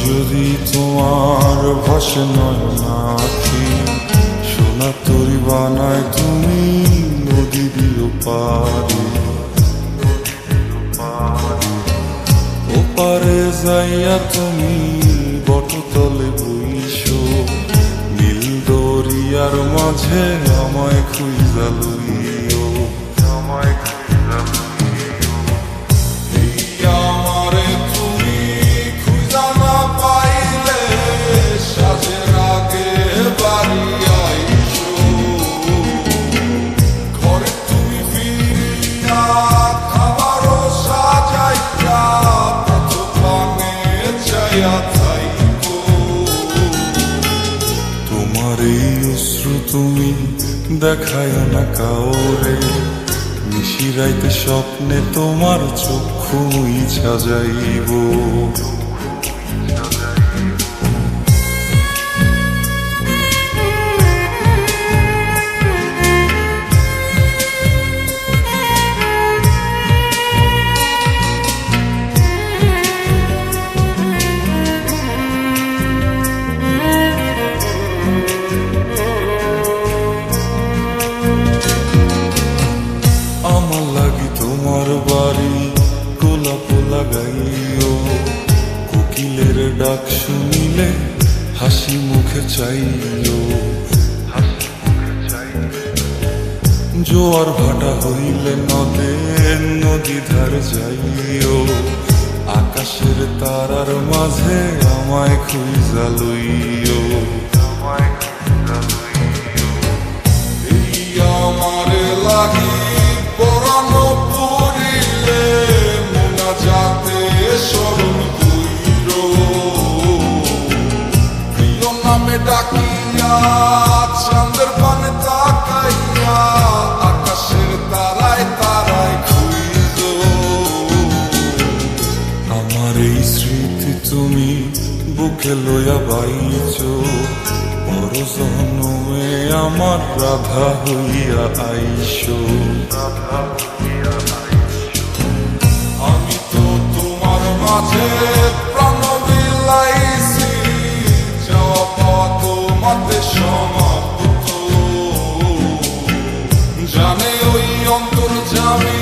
যদি তোমার ভাষে নয়ন আঁখি, সোনা তরি বানায় তুমি নদীর ওপারে। ওপারে যাইয়া তুমি বটতলে বইসো, নীল দরিয়ার মাঝে আমায় খুঁজা লইও, আমায় খুঁজা লইও। এই আমারে তুমি খুঁজা না পাইলে সাজের আগে বাড়ি আইসো, ঘরে তুমি ফিরিয়া খাবারও সাজাইয়া পথ পানে চাইয়া থাইকো। তোমার এই অশ্রু তুমি দেখায় না কাউরে, নিশিরাইতে স্বপ্নে তোমার চক্ষু মুইছা যাইব। আমার লাগি তোমার বাড়ি গোলাপ লাগাইও, কোকিলের ডাক শুনিলে হাসি মুখে চাইও। জোয়ার ভাটা হইলে নদে নদী ধার যাইও, আকাশের তারার মাঝে আমায় খুঁজা লইও, আমায় খুঁজা লইও। এই আমারে লাগি পরানো পড়িলে মোনাজাতে স্মরণ কইরো, প্রিয় নামে ডাকিয়া চাঁদের পানে তাকাইয়া আকাশের তারায় তারায় খুঁজো। আমার এই স্মৃতি তুমি বুকে লইয়া বাইছো, বড় জন্মে আমার রাধা হইয়া আইসো। আমি তো তোমার মাঝে প্রাণ বিলাইছি, যাওয়া পাওয়া তোমাতে সমাপ্ত। জানে ওই অন্তর্যামী